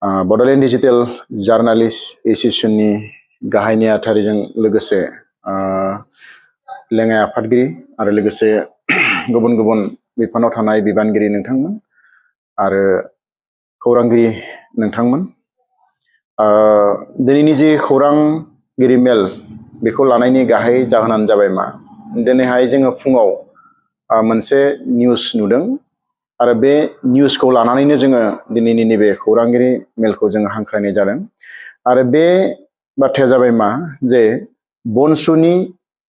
Bodoland digital journalist एसोसिएशननि गाहाय नेहाथारिजों लोगोसे लेङाइ आफादगिरि आरो लोगोसे गुबुन गुबुन बिफानाव थानाय बिबानगिरि नोंथांमोन आरो खौरांगिरि नोंथांमोन, दिनैनि जे खौरांगिरि मेल बेखौ लानायनि गाहाय जाहोनानो जाबाय मा, दिनैहाय जोङो फुङाव मोनसे निउस नुदों आरो बे निउसखौ लानानैनो जोङो दिनैनि नैबे खौरांगिरि मेलखौ जोङो हांख्रायनाय जादों। आरो बे बाथ्राया जाबाय मा, जे बनसुनि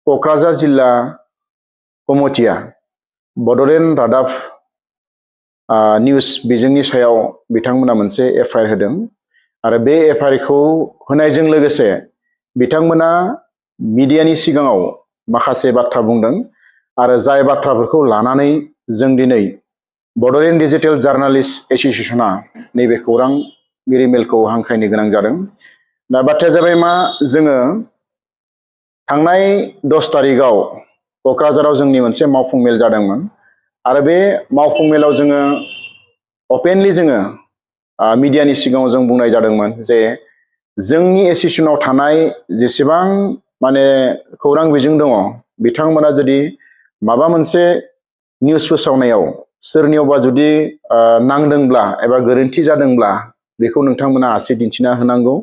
क'क्राझार जिल्ला कमिटिया बड'लेण्ड रादाब निउस बिजोंनि सायाव बिथांमोना मोनसे एफआइआर होदों आरो बे एफआइआरखौ होनायजों लोगोसे बिथांमोना मिडियानि सिगाङाव माखासे बाथ्रा बुंदों आरो जाय बाथ्राफोरखौ लानानै जों दिनै बड'लेण्ड डिजिटेल जार्नालिस्ट एसोसिएशना नैबे खौरांगिरि मेलखौ हांख्रायनो गोनां जादों। दा बाथ्राया जाबाय मा, जोङो थांनाय 10 तारिखआव क'क्राझाराव जोंनि मोनसे मावफुं मेल जादोंमोन आरो बे मावफुं मेलाव जोङो अपेनलि जोङो मिडियानि सिगाङाव जों बुंनाय जादोंमोन जे जोंनि एसोसिएशनाव थानाय जेसेबां माने खौरां बिजों दङ, बिथांमोना जुदि माबा मोनसे निउस फोसावनायाव सोरनियावबा जुदि नांदोंब्ला एबा गोरोन्थि जादोंब्ला बेखौ नोंथांमोना आसि दिन्थिना होनांगौ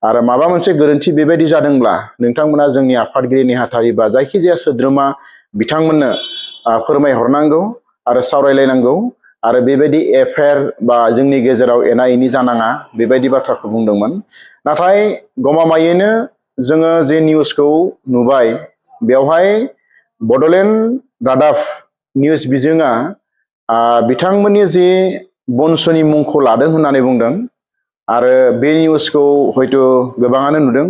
आरो माबा मोनसे गोरोन्थि बेबायदि जादोंब्ला नोंथांमोना जोंनि आफादगिरि नेहाथारि बा जायखिजाया सोद्रोमा बिथांमोननो फोरमायहरनांगौ आरो सावरायलायनांगौ आरो बेबायदि एफआइआर बा जोंनि गेजेराव एना एनि जानाङा बेबायदि बाथ्राखौ बुंदोंमोन। नाथाय गमामायैनो जोङो जे निउसखौ नुबाय, बेवहाय बड'लेण्ड रादाब निउस बिजोङा बिथांमोननि जे बनसुनि मुंखौ लादों होननानै बुंदों आरो बे निउसखौ हयथ' गोबाङानो नुदों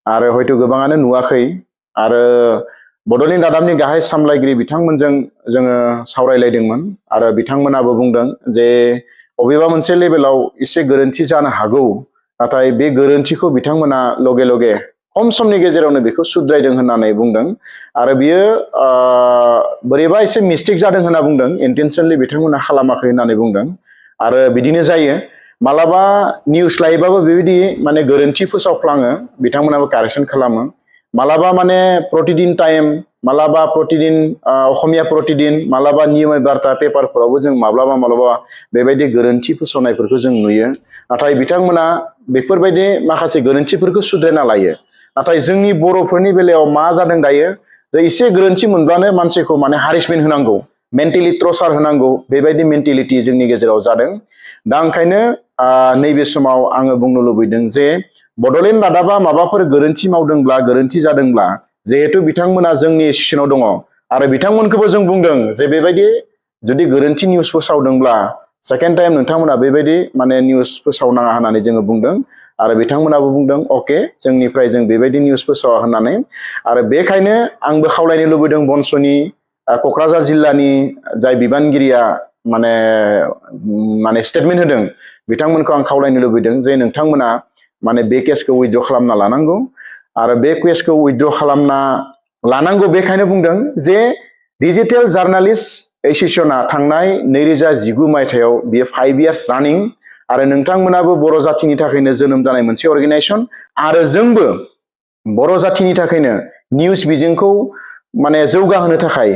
आरो हयथ' गोबाङानो नुवाखै आरो बड'लेण्ड रादाबनि गाहाय सामलायगिरि बिथांमोनजों जोङो सावरायलायदोंमोन आरो बिथांमोनाबो बुंदों जे बबेबा मोनसे लेभेलाव एसे गोरोन्थि जानो हागौ, नाथाय बे गोरोन्थिखौ बिथांमोना लगे लगे खम समनि गेजेरावनो बेखौ सुद्रायदों होननानै बुंदों आरो बियो बोरैबा एसे मिस्टेक जादों होनना बुंदों, इन्टेनसनलि बिथांमोना खालामाखै होननानै बुंदों। आरो बिदिनो जायो, मालाबा निउस लायोबाबो बेबायदि माने गोरोन्थि फोसावफ्लाङो, बिथांमोनाबो कारेक्सन खालामो। मालाबा माने प्रतिदिन टाइम, मालाबा प्रतिदिन असमिया प्रतिदिन, मालाबा नियम बार्ता पेपारफोरावबो जों माब्लाबा बेबायदि गोरोन्थि फोसावनायफोरखौ जों नुयो। नाथाय बिथांमोना बेफोरबायदि माखासे गोरोन्थिफोरखौ सुद्रायना लायो। नाथाय जोंनि बर'फोरनि बेलायाव मा जादों दायो, जे एसे गोरोन्थि मोनब्लानो मानसिखौ माने हारेसमेन्ट होनांगौ, मेन्टेलि टर्चार होनांगौ, बेबायदि मेन्टेलिटि जोंनि गेजेराव जादों। दा ओंखायनो नैबे समाव आङो बुंनो लुबैदों जे बड'लेण्ड रादाबा माबाफोर गोरोन्थि मावदोंब्ला, गोरोन्थि जादोंब्ला, जिहेथु बिथांमोना जोंनि एसोसिएशनाव दङ आरो बिथांमोनखौबो जों बुंदों जे बेबायदि जुदि गोरोन्थि निउस फोसावदोंब्ला सेकेन्ड टाइम नोंथांमोना बेबायदि माने निउस फोसावनाङा होननानै जोङो बुंदों आरो बिथांमोनाबो बुंदों अके, जोंनिफ्राय जों बेबायदि निउस फोसावा होननानै। आरो बेखायनो आंबो खावलायनो लुबैदों बनसुनि क'क्राझार जिल्लानि जाय बिबानगिरिया माने स्टेटमेन्ट होदों, बिथांमोनखौ आं खावलायनो लुबैदों जे नोंथांमोना माने बे केसखौ उइथड्र खालामना लानांगौ आरो बे केसखौ उइथड्र खालामना लानांगौ बेखायनो बुंदों जे डिजिटेल जार्नालिस्ट एसोसिएशना थांनाय 2019 मायथाइयाव बियो 5 इयार्स रानिं आरो नोंथांमोनाबो बर' जाथिनि थाखायनो जोनोम जानाय मोनसे अर्गेनाइजेसन आरो जोंबो बर' जाथिनि थाखायनो निउस बिजोंखौ माने जौगाहोनो थाखाय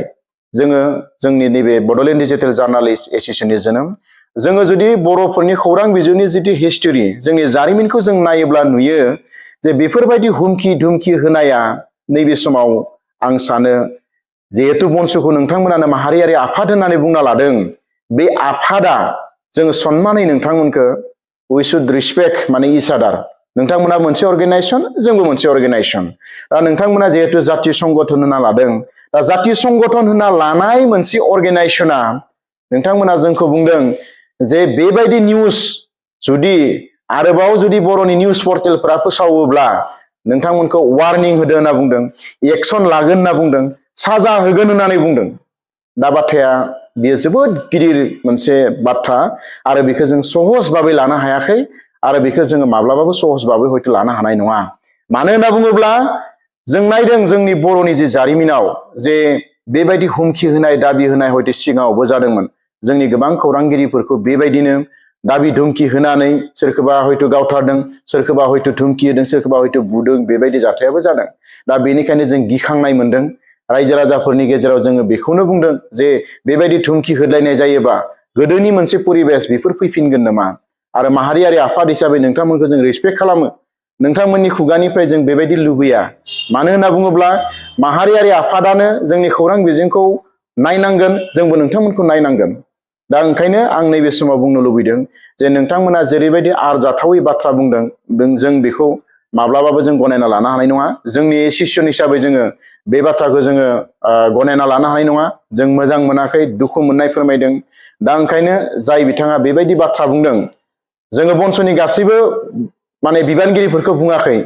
जोङो जोंनि नैबे बड'लेण्ड डिजिटेल जार्नालिस्ट एसोसिएशननि जोनोम। जोङो जुदि बर'फोरनि खौरां बिजोंनि जिथु हिस्टरि, जोंनि जारिमिनखौ जों नायोब्ला नुयो जे बेफोरबायदि हुमखि धुमखि होनाया नैबे समाव आं सानो, जिहेतु बनसुखौ नोंथांमोनानो माहारियारि आफाद होननानै बुंना लादों, बे आफादा जोङो सनमानै नोंथांमोनखौ वी शुड रिसपेक्ट माने इच आदार। नोंथांमोना मोनसे अर्गेनाइजेसन, जोंबो मोनसे अर्गेनाइजेसन। दा नोंथांमोना जिहेतु जातीय संगठन होनना लादों, दा जातीय संगठन होनना लानाय मोनसे अर्गेनाइजेसना नोंथांमोना जोंखौ बुंदों जे बेबायदि निउस जुदि आरोबाव जुदि बर'नि निउस पर्टेलफोरा फोसावोब्ला नोंथांमोनखौ वार्निं होदो होनना बुंदों, एक्सन लागोन होनना बुंदों, साजा होगोन होननानै बुंदों। दा बाथ्राया बेयो जोबोद गिदिर मोनसे बाथ्रा आरो बेखौ जों सहज भाबै लानो हायाखै आरो बेखौ जोङो माब्लाबाबो सहज भाबै हयथ' लानो हानाय नङा। मानो होनना बुङोब्ला जों नायदों जोंनि बर'नि जे जारिमिनाव जे बेबायदि हुमखि होनाय, दाबि होनाय हयथ' सिगाङावबो जादोंमोन। जोंनि गोबां खौरांगिरिफोरखौ बेबायदिनो दाबि धुमखि होनानै सोरखौबा हयथ' गावथारदों, सोरखौबा हयथ' धुमखि होदों, सोरखौबा हयथ' बुदों, बेबायदि जाथायाबो जादों। दा बेनिखायनो जों गिखांनाय मोनदों। रायजो राजाफोरनि गेजेराव जोङो बेखौनो बुंदों जे बेबायदि धुमखि होलायनाय जायोबा गोदोनि मोनसे परिबेस बेफोर फैफिनगोन नामा? आरो माहारियारि आफाद हिसाबै नोंथांमोनखौ जों रेसपेक्ट खालामो। नोंथांमोननि खुगानिफ्राय जों बेबायदि लुबैया। मानो होनना बुङोब्ला माहारियारि आफादानो जोंनि खौरां बिजोंखौ नायनांगोन, जोंबो नोंथांमोनखौ नायनांगोन। दा ओंखायनो आं नैबे समाव बुंनो लुबैदों जे नोंथांमोना जेरैबायदि आरजाथावै बाथ्रा बुंदों, जों बेखौ माब्लाबाबो जों गनायना लानो हानाय नङा। जोंनि एसोसिएसन हिसाबै जोङो बे बाथ्राखौ जोङो गनायना लानो हानाय नङा। जों मोजां मोनाखै, दुखु मोननाय फोरमायदों। दा ओंखायनो जाय बिथाङा बेबायदि बाथ्रा बुंदों, जोङो बन्स'नि गासैबो माने बिबानगिरिफोरखौ बुङाखै,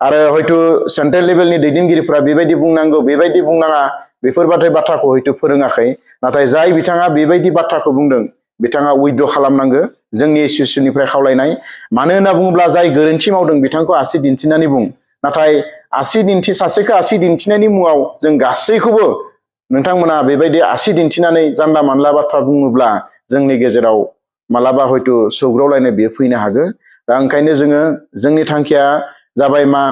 आरो हयथ' सेन्ट्रेल लेभेलनि दैदेनगिरिफोरा बेबायदि बुंनांगौ, बेबायदि बुंनाङा, बेफोरबाथाय बाथ्राखौ हयथ' फोरोङाखै। नाथाय जाय बिथाङा बेबायदि बाथ्राखौ बुंदों, बिथाङा उइद्र' खालामनांगौ, जोंनि एसोसिएसननिफ्राय खावलायनाय। मानो होनना बुङोब्ला जाय गोरोन्थि मावदों बिथांखौ आसि दिन्थिनानै बुं। नाथाय सासेखौ आसि दिन्थिनायनि मुङाव जों गासैखौबो नोंथांमोना बेबायदि आसि दिन्थिनानै जानला मानला बाथ्रा बुङोब्ला जोंनि गेजेराव मालाबा हयथ' सौग्रावलायनाय बेयो फैनो हागौ। दा ओंखायनो जोंनि थांखिया जाबाय मा,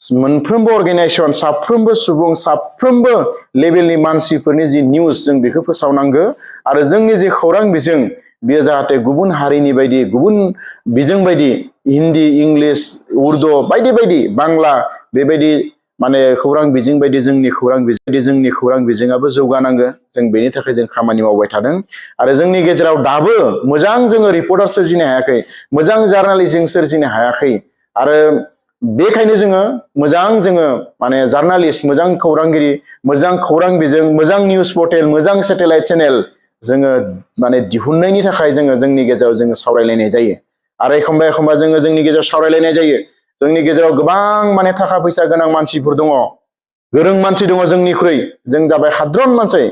मोनफ्रोमबो अर्गेनाइजेसन, साफ्रोमबो सुबुं, साफ्रोमबो लेभेलनि मानसिफोरनि जि निउस जों बेखौ फोसावनांगौ। आरो जोंनि जे खौरां बिजों बेयो जाहाथे गुबुन हारिनि बायदि, गुबुन बिजों बायदि हिन्दी, इंलिस, उर्दु बायदि बायदि, बांला बेबायदि माने खौरां बिजों बायदि जोंनि खौरां बिजोङाबो जौगानांगौ। जों बेनि थाखाय जों खामानि मावबाय थादों। आरो जोंनि गेजेराव दाबो मोजां जोङो रिपर्टार सोरजिनो हायाखै, मोजां जार्नालिस्ट सोरजिनो हायाखै। आरो बेखायनो जोङो माने जार्नालिस्ट, मोजां खौरांगिरि, मोजां खौरां बिजों, मोजां निउस पर्टेल, मोजां सेटेलाइट चेनेल जोङो माने दिहुननायनि थाखाय जोंनि गेजेराव जोङो सावरायलायनाय जायो। आरो एखमबा जोङो जोंनि गेजेराव सावरायलायनाय जायो। जोंनि गेजेराव गोबां माने थाखा फैसा गोनां मानसिफोर दङ, गोरों मानसि दङ जोंनिख्रुइ। जों जाबाय हाद्रन मानसि।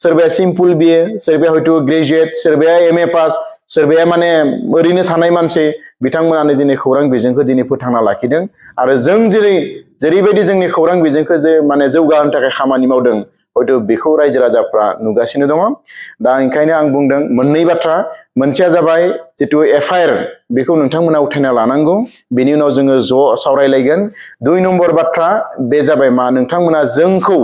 सोरबाया सिम्पोल बिए, सोरबाया हयथ' ग्रेजुवेट, सोरबाया MA पास, सोरबाया माने ओरैनो थानाय मानसि। बिथांमोनानो दिनै खौरां बिजोंखौ दिनै फोथांना लाखिदों। आरो जों जेरैबायदि जोंनि खौरां बिजोंखौ माने जौगाहोनो थाखाय खामानि मावदों, हयथ' बेखौ रायजो राजाफ्रा नुगासिनो दङ। दा ओंखायनो आं बुंदों मोननै बाथ्रा। मोनसेया जाबाय जिथु FIR, बेखौ नोंथांमोना उथायना लानांगौ। बेनि उनाव जोङो ज' सावरायलायगोन। 2 नम्बर बाथ्रा बे जाबाय मा, नोंथांमोना जोंखौ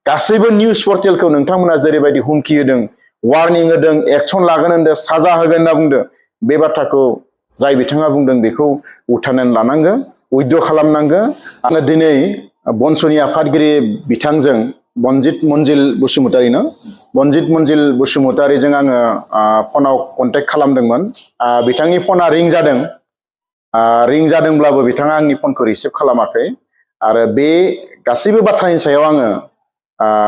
गासैबो निउस पर्टेलखौ नोंथांमोना जेरैबायदि हुमखि होदों, वार्निं होदों, एक्सन लागोन होनदों, साजा होगोन होनना बुंदों, बे बाथ्राखौ जाय बिथाङा बुंदों बेखौ उथायनानै लानांगौ, उइद्र' खालामनांगौ। आङो दिनै बन्स'नि आफादगिरि बिथांजों बनजित मन्जिल बसुमतारिजों आङो फनाव कन्टेक्ट खालामदोंमोन। बिथांनि फना रिं जादों। रिं जादोंब्लाबो बिथाङा आंनि फनखौ रिसिभ खालामाखै। आरो बे गासैबो बाथ्रानि सायाव आङो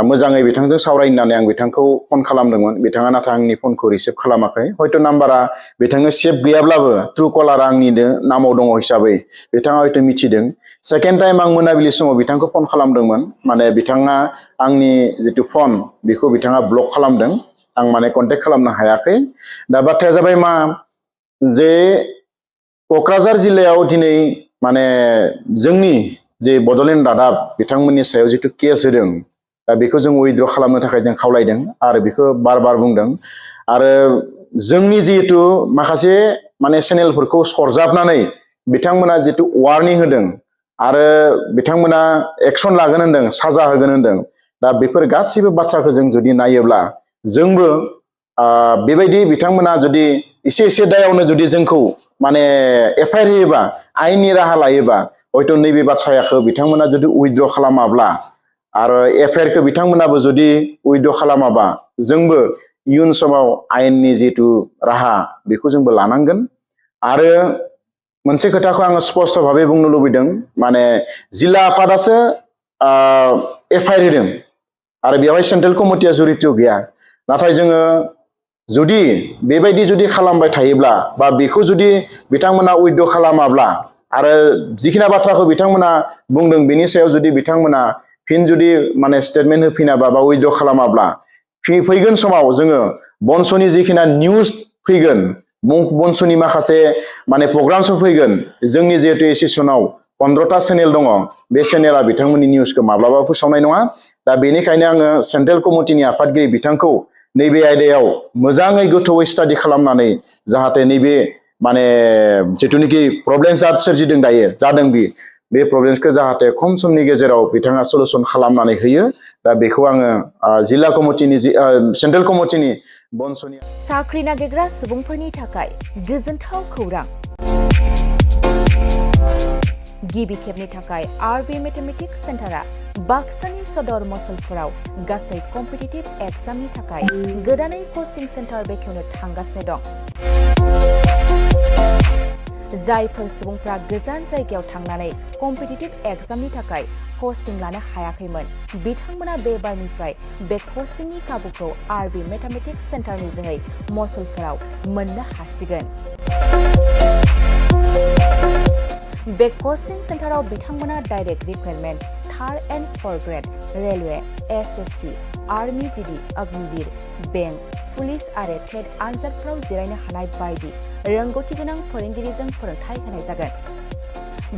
मोजाङै बिथांजों सावरायनो होननानै आं बिथांखौ फन खालामदोंमोन। बिथाङा नाथाय आंनि फनखौ रिसिभ खालामाखै। हयथ' नाम्बारा बिथांनो सेभ गैयाब्लाबो ट्रु कलारा आंनिनो नामाव दङ हिसाबै बिथाङा हयथ' मिथिदों। सेकेन्ड टाइम आं मोनाबिलि समाव बिथांखौ फन खालामदोंमोन। माने बिथाङा आंनि जिथु फन बेखौ बिथाङा ब्लक खालामदों। आं माने कन्टेक्ट खालामनो हायाखै। दा बाथ्राया जाबाय मा, जे क'क्राझार जिल्लायाव दिनै माने जोंनि जे बड'लेण्ड रादाब बिथांमोननि सायाव जिथु केस होदों, दा बेखौ जों उइद्र' खालामनो थाखाय जों खावलायदों। आरो बेखौ बार बार बुंदों। आरो जोंनि जिहेतु माखासे माने चेनेलफोरखौ सरजाबनानै बिथांमोना जितु वार्निं होदों, आरो बिथांमोना एक्सन लागोन होनदों, साजा होगोन होनदों। दा बेफोर गासैबो बाथ्राखौ जों जुदि नायोब्ला, जोंबो बेबायदि बिथांमोना जुदि एसे दायावनो जुदि जोंखौ माने FIR होयोबा, आयेननि राहा लायोबा, हयथ' नैबे बाथ्राखौ बिथांमोना जुदि उइद्र' खालामाब्ला, आरो FIR खौ बिथांमोनाबो जुदि उइद्र' खालामाबा, जोंबो इयुन समाव आयेननि जिथु राहा बेखौ जोंबो लानांगोन। आरो मोनसे खोथाखौ आङो स्पष्ट भाबै बुंनो लुबैदों, माने जिल्ला आफादासो FIR होदों, आरो बेवहाय सेन्ट्रेल कमिटिया जरित गैया। नाथाय जोङो जुदि बेबायदि जुदि खालामबाय थायोब्ला, बा बेखौ जुदि बिथांमोना उइद्र' खालामाब्ला, आरो जिखिना बाथ्राखौ बिथांमोना बुंदों बेनि सायाव जुदि बिथांमोना फिन जुदि माने स्टेटमेन्ट होफिनाबा बा उइद्र' खालामाब्ला, फैगोन समाव जोङो बन्स'नि जिखिना निउस फैगोन, बन्स'नि माखासे माने प्रग्रामसफोर फैगोन, जोंनि जिहेतु एसोसिएसनाव 15टा चेनेल दङ, बे चेनेला बिथांमोननि निउसखौ माब्लाबा फोसावनाय नङा। दा बेनिखायनो आङो सेन्ट्रेल कमिटिनि आफादगिरि बिथांखौ नैबे आयदायाव मोजाङै गोथौयै स्टाडि खालामनानै, जाहाथे नैबे माने जिथुनिखि प्रब्लेम्स सोरजिदों दायो जादों बे प्रब्लेम्सखौ जाहाथे खम समनि गेजेराव बिथाङा सलुसन खालामनानै होयो दा बेखौ आङो जिल्ला कमिटिनि सेन्ट्रेल कमिटिनि बनस'नि साख्रि नागिरग्रा सुबुंफोरनि थाखाय गोजोनथाव खौरां गिबि खेबनि थाखाय आरबि मेथमेटिक्स सेन्टारा बाक्सानि सदर मसलपुराव गासै कम्पिटिटिभ एग्जामनि थाखाय गोदानै कचिं सेन्टार बेखेवनो थांगासिनो दं जायफोर सुबुंफ्रा गोजान जायगायाव थांनानै कम्पिटिटिभ एग्जामनि थाखाय कचिं लानो हायाखैमोन बिथांमोना बे बारनिफ्राय बे कचिंनि खाबुखौ आरबि मेथमेटिक्स सेन्टारनि जोहै मसलपुराव मोननो हासिगोन बे कचिं सेन्टाराव बिथांमोना direct recruitment third and forth grade railway SSC army GD Agniveer bank police आरो टेट आनजादफोराव जिरायनो हानाय बायदि रोंगौथि गोनां फोरोंगिरिजों फोरोंथाय होनाय जागोन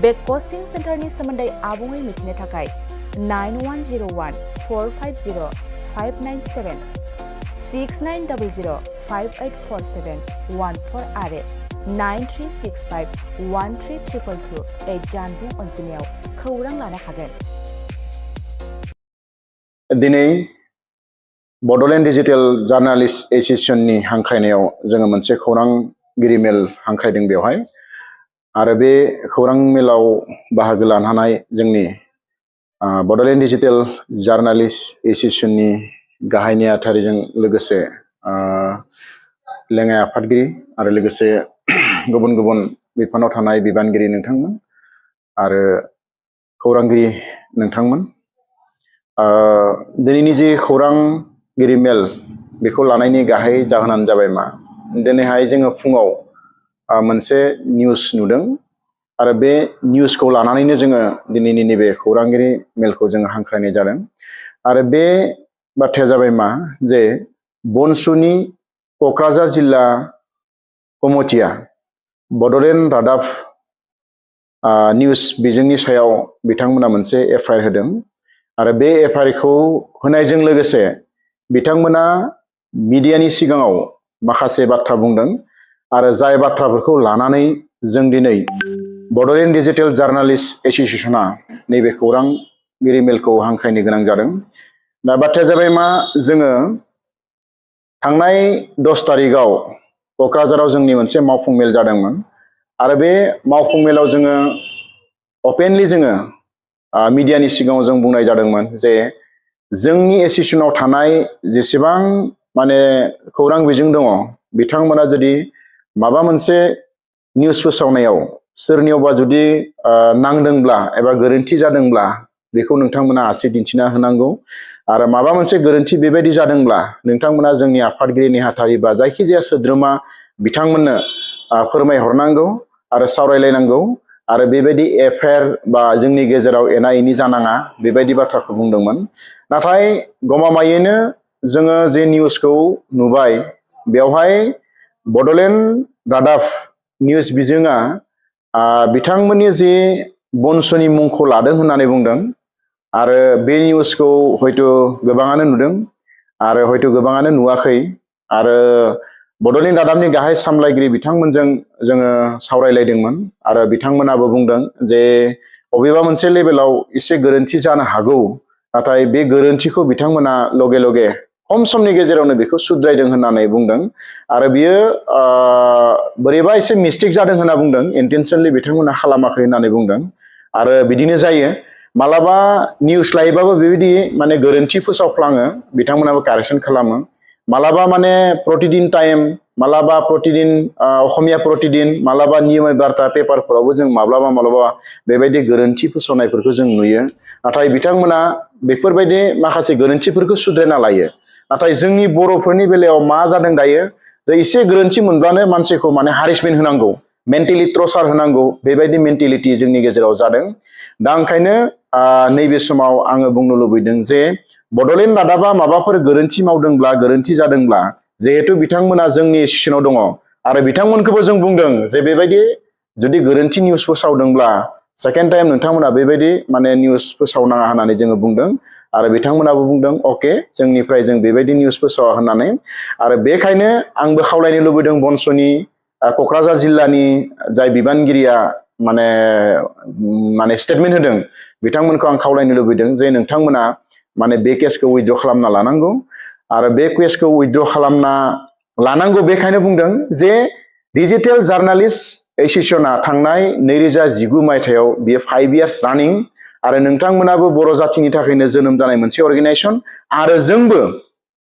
बे कचिं सेन्टारनि सोमोन्दै आबुङै मिथिनो थाखाय 9101450597 6900584714 आरो 9365132228 जानबुं अनजिमायाव खौरां लानो हागोन दिनै बड'लेण्ड डिजिटेल जार्नालिस्ट एस'सिएशननि हांख्रायनायाव जोङो मोनसे खौरांगिरि मेल हांख्रायदों बेवहाय आरो बे खौरां मेलाव बाहागो लानो हानाय जोंनि बड'लेण्ड डिजिटेल जार्नालिस्ट एस'सिएशननि गाहाय नेहाथारिजों लोगोसे लेङाइ आफादगिरि आरो लोगोसे गुबुन गुबुन बिफानाव थानाय बिबानगिरि नोंथांमोन आरो खौरांगिरि नोंथांमोन दिनैनि जे खौरांगिरि मेल बेखौ लानायनि गाहाय जाहोनानो जाबाय मा दिनैहाय जोङो फुङाव मोनसे निउस नुदों आरो बे निउसखौ लानानैनो जोङो दिनैनि नैबे खौरांगिरि मेलखौ जोङो हांख्रायनाय जादों आरो बे बाथ्राया जाबाय मा जे बनसुनि क'क्राझार जिल्ला कमिटिया बड'लेण्ड रादाब निउस बिजोंनि सायाव बिथांमोना मोनसे एफआइआर होदों आरो बे एफआइआरखौ होनायजों लोगोसे बिथांमोना मिडियानि सिगाङाव माखासे बाथ्रा बुंदों आरो जाय बाथ्राफोरखौ लानानै जों दिनै बड'लेण्ड डिजिटेल जार्नालिस्ट एस'सिएशना नैबे खौरांगिरि मेलखौ हांख्रायनो गोनां जादों दा बाथ्राया जाबाय मा जोङो थांनाय 10 तारिखआव क'क्राझाराव जोंनि मोनसे मावफुं मेल जादोंमोन आरो बे मावफुं मेलाव जोङो अपेनलि जोङो मिडियानि सिगाङाव जों बुंनाय जादोंमोन जे जोंनि एस'सिएशनाव थानाय जेसेबां माने खौरां बिजों दङ बिथांमोना जुदि माबा मोनसे निउस फोसावनायाव सोरनियावबा जुदि नांदोंब्ला एबा गोरोन्थि जादोंब्ला बेखौ नोंथांमोना आसि दिन्थिना होनांगौ आरो माबा मोनसे गोरोन्थि बेबायदि जादोंब्ला नोंथांमोना जोंनि आफादगिरि नेहाथारि बा जायखिजाया सोद्रोमा बिथांमोननो फोरमायहरनांगौ आरो सावरायलायनांगौ आरो बेबायदि एफआइआर बा जोंनि गेजेराव एना एनि जानाङा बेबायदि बाथ्राखौ बुंदोंमोन नाथाय गमामायैनो जोङो जे निउसखौ नुबाय बेवहाय बड'लेण्ड रादाब निउस बिजोङा बिथांमोननि जे बनसुनि मुंखौ लादों होननानै बुंदों आरो बे निउसखौ हयथ' गोबाङानो नुदों आरो हयथ' गोबाङानो नुवाखै आरो बड'लेण्ड रादाबनि गाहाय सामलायगिरि बिथांमोनजों जोङो सावरायलायदोंमोन आरो बिथांमोनाबो बुंदों जे बबेबा मोनसे लेभेलाव एसे गोरोन्थि जानो हागौ नाथाय बे गोरोन्थिखौ बिथांमोना लगे लगे खम समनि गेजेरावनो बेखौ सुद्रायदों होननानै बुंदों आरो बियो बोरैबा एसे मिस्टेक जादों होनना बुंदों इन्टेनसनलि बिथांमोना खालामाखै होननानै बुंदों आरो बिदिनो जायो मालाबा निउस लायोबाबो बेबायदि माने गोरोन्थि फोसावफ्लाङो बिथांमोनाबो कारेक्सन खालामो मालाबा माने प्रतिदिन टाइम मालाबा प्रतिदिन असमिया प्रतिदिन मालाबा नियम बार्ता पेपारफोरावबो जों माब्लाबा बेबायदि गोरोन्थि फोसावनायफोरखौ जों नुयो नाथाय बिथांमोना बेफोरबायदि माखासे गोरोन्थिफोरखौ सुद्रायना लायो नाथाय जोंनि बर'फोरनि बेलायाव मा जादों दायो जे एसे गोरोन्थि मोनब्लानो मानसिखौ माने हारेसमेन्ट होनांगौ मेन्टेलि टर्चार होनांगौ बेबायदि मेन्टेलिटि जोंनि गेजेराव जादों दा ओंखायनो नैबे समाव आङो बुंनो लुबैदों जे बड'लेण्ड रादाबा माबाफोर गोरोन्थि मावदोंब्ला गोरोन्थि जादोंब्ला जिहेतु बिथांमोना जोंनि एस'सिएशनाव दङ आरो बिथांमोनखौबो जों बुंदों जे बेबायदि जुदि गोरोन्थि निउस फोसावदोंब्ला सेकेन्ड टाइम नोंथांमोना बेबायदि माने निउस फोसावनाङा होननानै जोङो बुंदों आरो बिथांमोनाबो बुंदों अके जोंनिफ्राय जों बेबायदि निउस फोसावा होननानै आरो बेखायनो आंबो खावलायनो लुबैदों बनसुनि क'क्राझार जिल्लानि जाय बिबानगिरिया माने स्टेटमेन्ट होदों बिथांमोनखौ आं खावलायनो लुबैदों जे नोंथांमोना माने बे केसखौ उइथड्र खालामना लानांगौ आरो बे केसखौ उइथड्र खालामना लानांगौ बेखायनो बुंदों जे डिजिटेल जार्नालिस्ट एसोसिएशना थांनाय 2019 मायथाइयाव बियो 5 इयार्स रानिं आरो नोंथांमोनाबो बर' जातिनि थाखायनो जोनोम जानाय मोनसे अर्गेनाइजेसन आरो जोंबो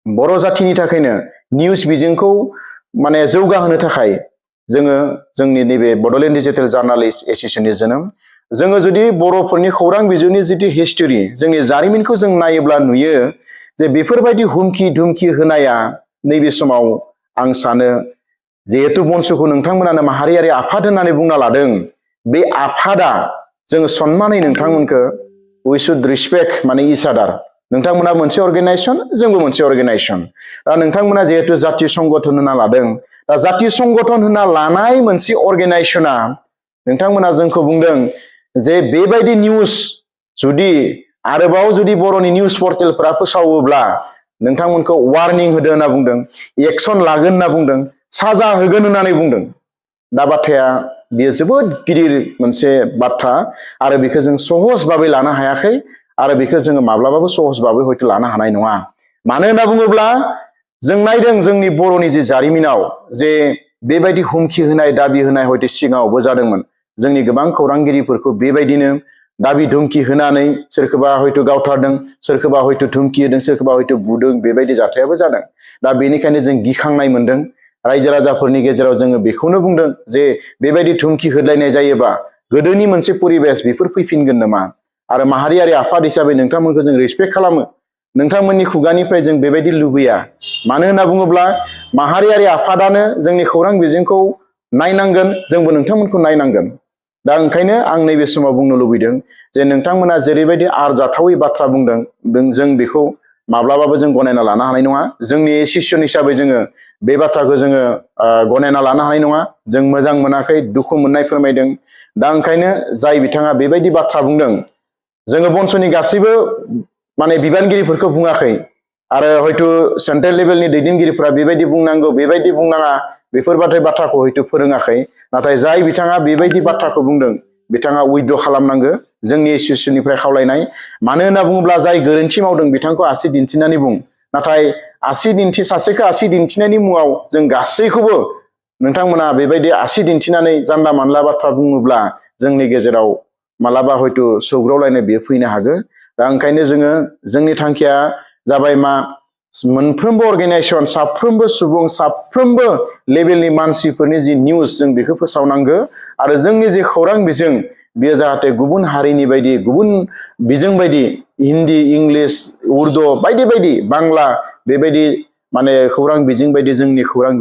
बर' जातिनि थाखायनो निउज बिजोंखौ माने जौगाहोनो थाखाय जोङो जोंनि नैबे बड'लेण्ड डिजिटेल जार्नालिस्ट एसोसिएशननि जोनोम जोङो जुदि बर'फोरनि खौरां बिजोंनि जिथु हिस्टरि जोंनि जारिमिनखौ जों नायोब्ला नुयो जे बेफोरबायदि हुमखि धुमखि होनाया नैबे समाव आं सानो जिहेतु बंस'खौ नोंथांमोनानो माहारियारि आफाद होननानै बुंना लादों बे आफादा जोङो सन्मानै नोंथांमोनखौ वी शुड रिसपेक्ट माने इच आदार नोंथांमोना मोनसे अर्गेनाइजेसन जोंबो मोनसे अर्गेनाइजेसन दा नोंथांमोना जिहेतु जातीय संगठन होनना लादों दा जातीय संगठन होनना लानाय मोनसे अर्गेनाइजेसना नोंथांमोना जोंखौ बुंदों जे बेबायदि निउज जुदि आरोबाव जुदि बर'नि निउज पर्टेलफोरा फोसावोब्ला नोंथांमोनखौ वार्निं होदो होनना बुंदों एक्सन लागोन होनना बुंदों साजा होगोन होननानै बुंदों दा बाथ्राया बेयो जोबोद गिदिर मोनसे बाथ्रा आरो बेखौ जों सहज भाबै लानो हायाखै आरो बेखौ जोङो माब्लाबाबो सहज भाबै हयथ' लानो हानाय नङा मानो होनना बुङोब्ला जों नायदों जोंनि बर'नि जे जारिमिनाव जे बेबायदि हुमखि होनाय दाबि होनाय हयथ' सिगाङावबो जादोंमोन जोंनि गोबां खौरांगिरिफोरखौ बेबायदिनो दाबि धुमखि होनानै सोरखौबा हयथ' गावथारदों सोरखौबा हयथ' धुमखि होदों सोरखौबा हयथ' बुदों बेबायदि जाथायाबो जादों दा बेनिखायनो जों गिखांनाय मोनदों रायजो राजाफोरनि गेजेराव जोङो बेखौनो बुंदों जे बेबायदि धुमखि होलायनाय जायोबा गोदोनि मोनसे परिबेस बेफोर फैफिनगोन नामा आरो माहारियारि आफाद हिसाबै नोंथांमोनखौ जों रेसपेक्ट खालामो नोंथांमोननि खुगानिफ्राय जों बेबायदि लुबैया मानो होनना बुङोब्ला माहारियारि आफादानो जोंनि खौरां बिजोंखौ नायनांगोन जोंबो नोंथांमोनखौ नायनांगोन दा ओंखायनो आं नैबे समाव बुंनो लुबैदों जे नोंथांमोना जेरैबायदि आरजाथावै बाथ्रा बुंदों जों बेखौ माब्लाबाबो जों गनायना लानो हानाय नङा जोंनि एसोसिएसन हिसाबै जोङो बे बाथ्राखौ जोङो गनायना लानो हानाय नङा जों मोजां मोनाखै दुखु मोननाय फोरमायदों दा ओंखायनो जाय बिथाङा बेबायदि बाथ्रा बुंदों जोङो बंस'नि गासैबो माने बिबानगिरिफोरखौ बुङाखै आरो हयथ' सेन्ट्रेल लेभेलनि दैदेनगिरिफोरा बेबायदि बुंनांगौ बेबायदि बुंनाङा बेफोरबायदि बाथ्राखौ हयथ' फोरोङाखै नाथाय जाय बिथाङा बेबायदि बाथ्राखौ बुंदों बिथाङा उइथड्र खालामनांगौ जोंनि एसोसिएसननिफ्राय खावलायनाय मानो होनना बुङोब्ला जाय गोरोन्थि मावदों बिथांखौ आसि दिन्थिनानै बुं नाथाय सासेखौ आसि दिन्थिनायनि मुङाव जों गासैखौबो नोंथांमोना बेबायदि आसि दिन्थिनानै जानला मानला बाथ्रा बुङोब्ला जोंनि गेजेराव मालाबा हयथ' सौग्रावलायनाय बेयो फैनो हागौ दा ओंखायनो जोंनि थांखिया जाबाय मा मोनफ्रोमबो अर्गेनाइजेसन साफ्रोमबो सुबुं साफ्रोमबो लेभेलनि मानसिफोरनि जि निउज जों बेखौ फोसावनांगौ आरो जोंनि जे खौरां बिजों बेयो जाहाथे गुबुन हारिनि बायदि गुबुन बिजों बायदि हिन्दी इंलिश उर्दु बायदि बायदि बांला बेबायदि माने खौरां बिजों बायदि जोंनि खौरां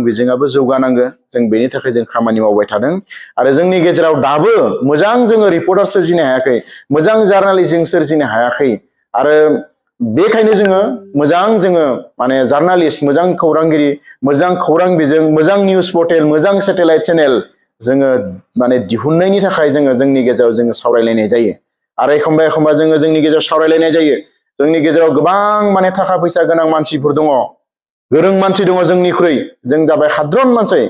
बिजोङाबो जौगानांगौ जों बेनि थाखाय जों खामानि मावबाय थादों आरो जोंनि गेजेराव दाबो मोजां जोङो रिपर्टार सोरजिनो हायाखै मोजां जार्नालिज्म सोरजिनो हायाखै आरो बेखायनो जोङो माने जार्नालिस्ट मोजां खौरांगिरि मोजां खौरां बिजों मोजां निउज पर्टेल मोजां सेटेलाइट चेनेल जोङो माने दिहुननायनि थाखाय जोंनि गेजेराव जोङो सावरायलायनाय जायो आरो एखमबा जोङो जोंनि गेजेराव सावरायलायनाय जायो जोंनि गेजेराव गोबां माने थाखा फैसा गोनां मानसिफोर दङ गोरों मानसि दङ जोंनिख्रुइ जों जाबाय साधारन मानसि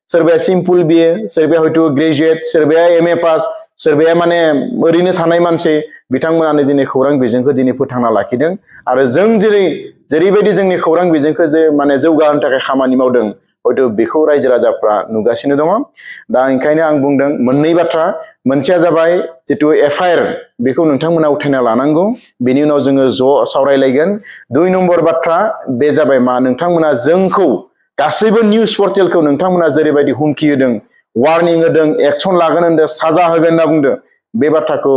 सोरबाया सिम्पल बिए सोरबाया हयथ' ग्रेजुवेट सोरबाया एमए पास सोरबाया माने ओरैनो थानाय मानसि बिथांमोनानो दिनै खौरां बिजोंखौ दिनै फोथांना लाखिदों आरो जों जेरैबायदि जोंनि खौरां बिजोंखौ जे माने जौगाहोनो थाखाय खामानि मावदों हयथ' बेखौ रायजो राजाफ्रा नुगासिनो दङ दा ओंखायनो आं बुंदों मोननै बाथ्रा मोनसेया जाबाय जितु एफआइआर बेखौ नोंथांमोना उथायना लानांगौ बेनि उनाव जोङो ज' सावरायलायगोन 2 नम्बर बाथ्रा बे जाबाय मा नोंथांमोना जोंखौ गासैबो निउज पर्टेलखौ नोंथांमोना जेरैबायदि हुमखि होदों वार्निं होदों एक्सन लागोन होनदों साजा होगोन होनना बुंदों बे बाथ्राखौ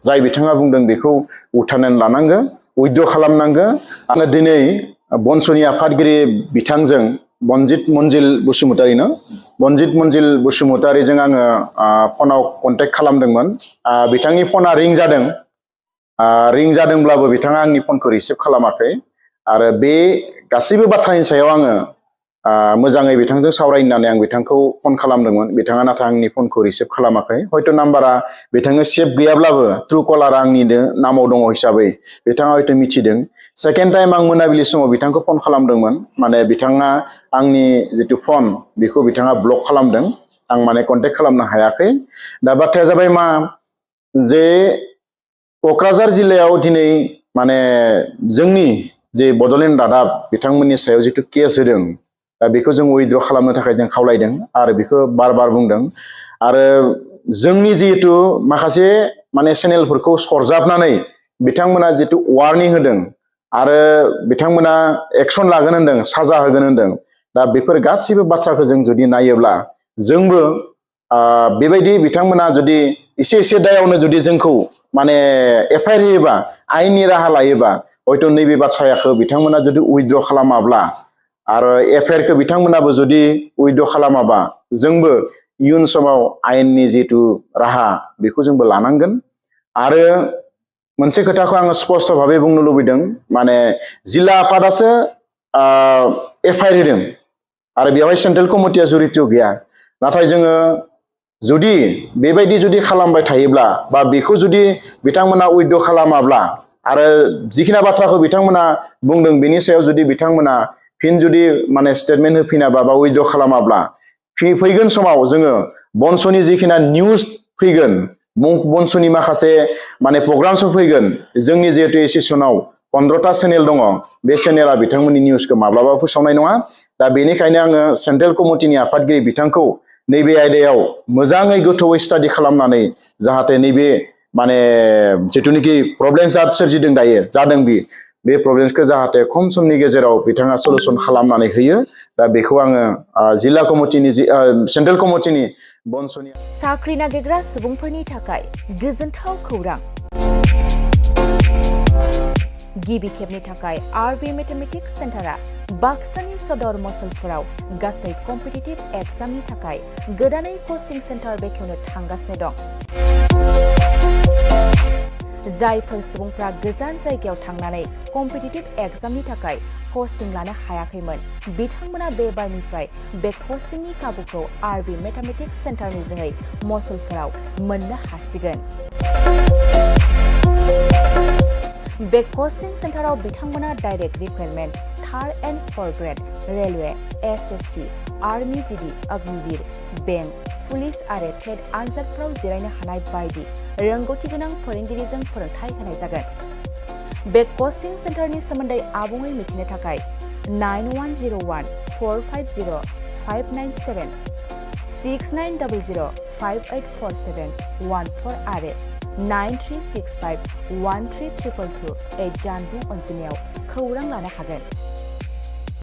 जाय बिथाङा बुंदों बेखौ उथायनानै लानांगौ उइथड्र खालामनांगौ आङो दिनै बंस'नि आफादगिरि बिथांजों बनजित मन्जिल बसुमतारिजों आङो फनाव कन्टेक्ट खालामदोंमोन बिथांनि फना रिं जादोंब्लाबो बिथाङा आंनि फनखौ रिसिभ खालामाखै आरो बे गासैबो बाथ्रानि सायाव आङो मोजाङै बिथांजों सावरायनो होननानै आं बिथांखौ फन खालामदोंमोन बिथाङा नाथाय आंनि फनखौ रिसिभ खालामाखै हयथ' नाम्बारा बिथांनो सेभ गैयाब्लाबो ट्रु कलारा आंनिनो नामाव दङ हिसाबै बिथाङा हयथ' मिथिदों सेकेन्ड टाइम आं मोनाबिलि समाव बिथांखौ फन खालामदोंमोन माने बिथाङा आंनि जितु फन बेखौ बिथाङा ब्लक खालामदों आं माने कन्टेक्ट खालामनो हायाखै दा बाथ्राया जाबाय मा जे क'क्राझार जिल्लायाव दिनै माने जोंनि जे बड'लेण्ड रादाब बिथांमोननि सायाव जितु केस होदों दा बेखौ जों उइथड्र खालामनो थाखाय जों खावलायदों आरो बेखौ बार बार बुंदों आरो जोंनि जिहेतु माखासे माने चेनेलफोरखौ सरजाबनानै बिथांमोना जितु वार्निं होदों आरो बिथांमोना एक्सन लागोन होनदों साजा होगोन होनदों दा बेफोर गासिबो बाथ्राखौ जों जुदि नायोब्ला जोंबो बेबायदि बिथांमोना जुदि एसे दायावनो जुदि जोंखौ माने एफआइआर होयोबा आयेननि राहा लायोबा हयथ' नैबे बाथ्राखौ बिथांमोना जुदि उइथड्र खालामाब्ला आरो एफआइआरखौ बिथांमोनाबो जुदि उइथड्र खालामाबा जोंबो इयुन समाव आयेननि जितु राहा बेखौ जोंबो लानांगोन आरो मोनसे खोथाखौ आङो स्पष्ट भाबै बुंनो लुबैदों माने जिल्ला आफादासो एफआइआर होदों आरो बेवहाय सेन्ट्रेल कमिटिया जुरित' गैया नाथाय जोङो जुदि बेबायदि जुदि खालामबाय थायोब्ला बा बेखौ जुदि बिथांमोना उइथड्र खालामाब्ला आरो जिखिना बाथ्राखौ बिथांमोना बुंदों बेनि सायाव जुदि बिथांमोना फिन जुदि माने स्टेटमेन्ट होफिनाबा बा उइथड्र खालामाब्ला फैगोन समाव जोङो बंस'नि जिखिना निउज फैगोन बंस'नि माखासे माने प्रग्रामसफोर फैगोन जोंनि जिहेतु एसोसिएसनाव 15टा चेनेल दङ बे चेनेला बिथांमोननि निउसखौ माब्लाबा फोसावनाय नङा दा बेनिखायनो आङो सेन्ट्रेल कमिटिनि आफादगिरि बिथांखौ नैबे आयदायाव मोजाङै गोथौयै स्टाडि खालामनानै जाहाथे नैबे माने जिथुनिखि प्रब्लेम सोरजिदों दायो जादों बे प्रब्लेमखौ जाहाथे खम समनि गेजेराव बिथाङा सलुसन खालामनानै होयो दा बेखौ आङो जिल्ला कमिटिनि सेन्ट्रेल कमिटिनि बंस'नि साख्रि नागिरग्रा सुबुंफोरनि थाखाय गोजोनथाव खौरां गिबि खेबनि थाखाय आरबि मेथमेटिक्स सेन्टारा बाक्सानि सदर मसलपुराव गासै कम्पिटिटिभ एग्जामनि थाखाय गोदानै कचिं सेन्टार बेखेवनो थांगासिनो दं जायफोर सुबुंफ्रा गोजान जायगायाव थांनानै कम्पिटिटिभ एग्जामनि थाखाय कचिं लानो हायाखैमोन बिथांमोना बे बारनिफ्राय बे कचिंनि खाबुखौ आरबि मेथमेटिक्स सेन्टारनि जोहै मसलपुराव मोननो हासिगोन बे कचिं सेन्टाराव बिथांमोना direct recruitment third and fourth grade railway SSC army GD Agniveer bank police आरो टेट आनजादफोराव जिरायनो हानाय बायदि रोंगौथि गोनां फोरोंगिरिजों फोरोंथाय होनाय जागोन बे कचिं सेन्टारनि सोमोन्दै आबुङै मिथिनो थाखाय 9101 450 597 6900 5847 14 आरो 9365 1322 जानबुं अनजिमायाव खौरां लानो हागोन